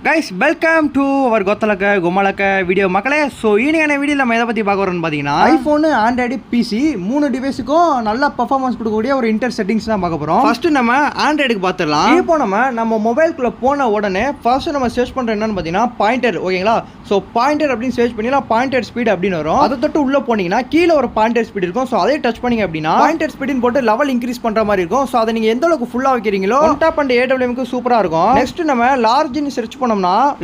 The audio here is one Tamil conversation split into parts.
கைஸ் வெல்கம் டு அவர் கொத்தலக்க கும்மலக்க வீடியோ மக்களே. ஸோ ஈனியான வீடியோ நம்ம எதை பற்றி பார்க்க வரோம்னு பார்த்தீங்கன்னா ஐஃபோனு ஆண்ட்ராய்டு பிசி 3 டிவைஸுக்கும் நல்ல பர்ஃபார்மன்ஸ் கொடுக்கக்கூடிய ஒரு இன்டர் செட்டிங்ஸ் தான் பார்க்க போகிறோம். ஃபர்ஸ்ட் நம்ம ஆண்ட்ராய்டுக்கு பார்த்துடலாம். இப்போ நம்ம மொபைலுக்குள்ளே போன உடனே ஃபர்ஸ்ட் நம்ம சர்ச் பண்ணுற என்னன்னு பார்த்தீங்கன்னா பாயிண்டர். ஓகேங்களா? ஸோ பாயிண்டர் அப்படின்னு சர்ச் பண்ணினா பாயிண்டர் ஸ்பீட் அப்படின்னு வரும். அதை தொட்டு உள்ளே போனீங்கன்னா கீழே ஒரு பாயிண்டர் ஸ்பீட் இருக்கும். ஸோ அதே டச் பண்ணிங்க அப்படின்னா பாயிண்டர் ஸ்பீடுன்னு போட்டு லெவல் இன்க்ரீஸ் பண்ணுற மாதிரி இருக்கும். ஸோ அதை நீங்கள் எந்த அளவுக்கு ஃபுல்லாக வைக்கிறீங்களோ டாப் அண்ட் ஏடபிள்யூஎம்க்கு சூப்பராக இருக்கும். நெக்ஸ்ட் நம்ம லார்ஜ்னு சர்ச் பண்ணோம்னா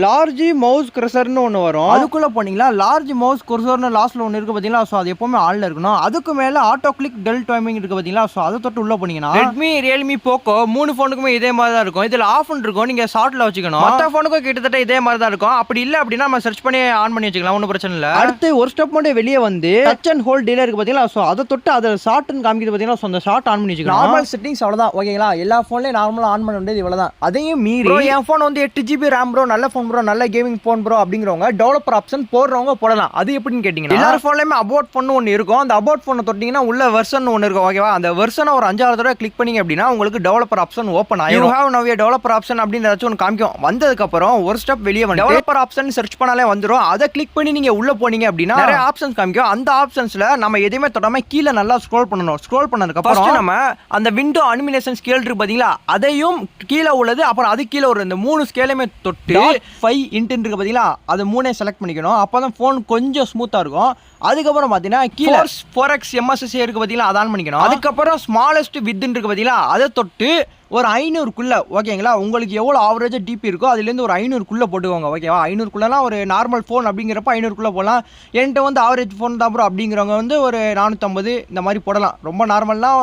லார்ஜ் மவுஸ் கர்சர்னு ஒன்று வரும். அதுக்குள்ள போனீங்களா லார்ஜ் மவுஸ் கர்சர்னு லாஸ்ட்ல ஒன்று இருக்கு பார்த்தீங்களா? ஸோ அது எப்பவுமே ஆன்ல இருக்கணும். அதுக்கு மேலே ஆட்டோ கிளிக் டெல் டைமிங் இருக்கு பார்த்தீங்களா? ஸோ அதை தொட்டு உள்ள போனீங்கன்னா ரெட்மி ரியல்மி போக்கோ 3 ஃபோனுக்குமே இதே மாதிரி தான் இருக்கும். இதில் ஆஃப் இருக்கும், நீங்க ஷார்ட்ல வச்சுக்கணும். மற்ற ஃபோனுக்கும் கிட்டத்தட்ட இதே மாதிரி தான் இருக்கும். அப்படி இல்லை அப்படின்னா நம்ம சர்ச் பண்ணி ஆன் பண்ணி வச்சுக்கலாம், ஒன்றும் பிரச்சனை இல்லை. அடுத்து ஒரு ஸ்டெப் மட்டும் வெளியே வந்து டச் அண்ட் ஹோல்ட் டீலர் இருக்கு பார்த்தீங்களா? ஸோ அதை தொட்டு அதை ஷார்ட்னு காமிக்குது பார்த்தீங்களா? ஸோ அந்த ஷார்ட் ஆன் பண்ணி வச்சுக்கலாம். நார்மல் செட்டிங்ஸ் அவ்வளோதான். ஓகேங்களா? எல்லா ஃபோன்லையும் நார்மலாக ஆன் பண்ண வேண்டியது இவ்வளோதான். அதையும் மீறி என் ஃபோன் வந்து 8GB RAM ப்ரோ, நல்ல ஃபோன் ப்ரோ, நல்ல கேமிங் ஃபோன் ப்ரோ அப்படிங்கிறவங்க டெவலப்பர் ஆப்ஷன் போடுறவங்க போடலாம். அது எப்படின்னு கேட்டிங்கன்னா எல்லாரும் ஃபோன்லையுமே அபவுட் ஃபோன் ஒன்று இருக்கும். அந்த அபவுட் ஃபோனை தொட்டிங்கன்னா உள்ள வெர்ஷன் ஒன்று இருக்கும். ஓகேவா? அந்த வெர்ஷனை ஒரு 5-6 தடவை கிளிக் பண்ணிங்க அப்படின்னா உங்களுக்கு டெவலப்பர் ஆப்ஷன் ஓப்பன் ஆகும். You have now a developer option அப்படின்னு ஏதாச்சும் ஒன்று காமிக்கும். வந்ததுக்கப்புறம் ஒரு ஸ்டெப் வெளியே வந்து டெவலப்பர் ஆப்ஷன் சர்ச் பண்ணாலே வந்துடும். அதை கிளிக் பண்ணி நீங்க உள்ள போனீங்க அப்படின்னா நிறைய ஆப்ஷன்ஸ் காமிக்கும். அந்த ஆப்ஷன்ஸ்ல நம்ம எதையுமே தொடாம கீழே நல்லா ஸ்க்ரோல் பண்ணணும். ஸ்க்ரோல் பண்ணதுக்கப்புறம் நம்ம அந்த விண்டோ அனிமேஷன் ஸ்கேல் இருக்கு பார்த்தீங்களா? அதையும் கீழே உள்ளது, அப்புறம் அது கீழே ஒரு இந்த 3 ஸ்கேலுமே தொட்டு 5 இன்ட் இருக்கு பார்த்தீங்களா? அது 3 செலக்ட் பண்ணிக்கணும். அப்போ தான் ஃபோன் கொஞ்சம் ஸ்மூத்தாக இருக்கும். அதுக்கப்புறம் பார்த்தீங்கன்னா கீழே 4x MSSA இருக்கு பார்த்தீங்களா? அதை ஆன் பண்ணிக்கணும். அதுக்கப்புறம் ஸ்மாலஸ்ட் வித் இருக்கு பார்த்தீங்களா? அதை தொட்டு ஒரு 500க்குள்ள. ஓகேங்களா? உங்களுக்கு எவ்வளோ ஆவரேஜாக டிபி இருக்கோ அதுலேருந்து ஒரு 500க்குள்ளே போட்டுக்கோங்க. ஓகேவா? 500க்குள்ளலாம் ஒரு நார்மல் ஃபோன் அப்படிங்கிறப்ப 500க்குள்ளே போகலாம். என்கிட்ட வந்து ஆவரேஜ் ஃபோன் தான் ப்ரோ அப்படிங்கிறவங்க வந்து ஒரு 450 இந்த மாதிரி போடலாம். ரொம்ப நார்மல்லாம்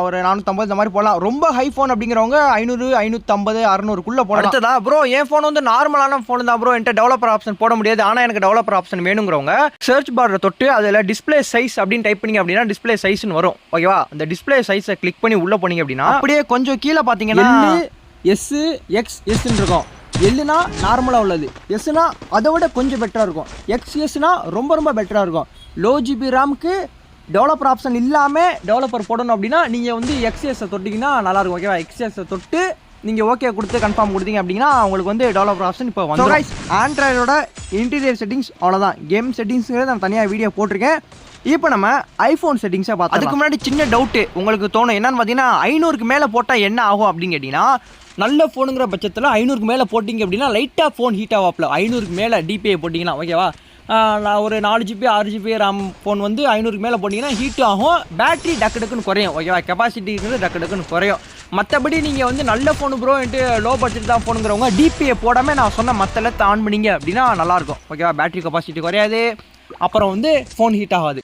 ஒரு 450 இந்த மாதிரி போடலாம். ரொம்ப ஹை ஃபோன் அப்படிங்கிறவங்க 500, 550, 600க்குள்ளே போடலாம். அடுத்ததா ப்ரோ என் ஃபோன் வந்து நார்மலான ஃபோன் தான் ப்ரோ, என்கிட்ட டெவலப்பர் ஆப்ஷன் போட முடியாது, ஆனால் எனக்கு டெவலப்பர் ஆப்ஷன் வேணுங்கிறவங்க சர்ச் பாரை தொட்டு அதில் டிஸ்பிளே சைஸ் அப்படின்னு டைப் பண்ணிங்க அப்படின்னா டிஸ்பிளே சைஸ்னு வரும். ஓகேவா? அந்த டிஸ்பிளே சைஸை கிளிக் பண்ணி உள்ளே போனீங்க அப்படின்னா அப்படியே கொஞ்சம் கீழே பார்த்தீங்கன்னா எஸ் எக்ஸ் எஸ்ன்னு இருக்கும். எல்லுனா நார்மலாக உள்ளது, எஸ்னா அதை விட கொஞ்சம் பெட்டராக இருக்கும், எக்ஸ்எஸ்னா ரொம்ப ரொம்ப பெட்டராக இருக்கும். லோ ஜிபி ரேமுக்கு டெவலப்பர் ஆப்ஷன் இல்லாமல் டெவலப்பர் போடணும் அப்படின்னா நீங்கள் வந்து எக்ஸ்எஸை தொட்டிங்கன்னா நல்லாயிருக்கும். ஓகேவா? எக்ஸ்எஸை தொட்டு நீங்கள் ஓகே கொடுத்து கன்ஃபார்ம் கொடுத்தீங்க அப்படின்னா உங்களுக்கு வந்து டெவலப்பர் ஆப்ஷன் இப்போ வந்து ஆண்ட்ராய்டோட இன்டீரியர் செட்டிங்ஸ் அவ்வளோதான். கேம் செட்டிங்ஸுங்கிறது நான் தனியாக வீடியோ போட்டிருக்கேன். இப்போ நம்ம ஐஃபோன் செட்டிங்ஸை பார்த்தோம். அதுக்கு முன்னாடி சின்ன டவுட்டு உங்களுக்கு தோணும், என்னன்னு பார்த்தீங்கன்னா 500க்கு மேலே போட்டால் என்ன ஆகும் அப்படின்னு கேட்டிங்கன்னா, நல்ல ஃபோனுங்கிற பட்சத்தில் 500க்கு மேலே போட்டிங்க அப்படின்னா லைட்டாக ஃபோன் ஹீட் ஆகாப்பில். 500க்கு மேலே டிபிஐ போட்டிங்கன்னா ஓகேவா? நான் ஒரு 4GB 6GB RAM ஃபோன் வந்து 500க்கு மேலே போட்டிங்கன்னா ஹீட் ஆகும். பேட்டரி டக்கு டக்குன்னு குறையும். ஓகேவா? கெப்பாசிட்டிங்கிறது டக்கு டக்குன்னு குறையும். மற்றபடி நீங்கள் வந்து நல்ல ஃபோனு ப்ரோ என்ட்டு லோ பட்ஜெட் தான் ஃபோனுங்கிறவங்க டிபிஐ போடாமல் நான் சொன்ன மற்ற லெத்தை ஆன் பண்ணிங்க அப்படின்னா நல்லாயிருக்கும். ஓகேவா? பேட்டரி கெப்பாசிட்டி குறையாது, அப்புறம் வந்து ஃபோன் ஹீட் ஆகாது.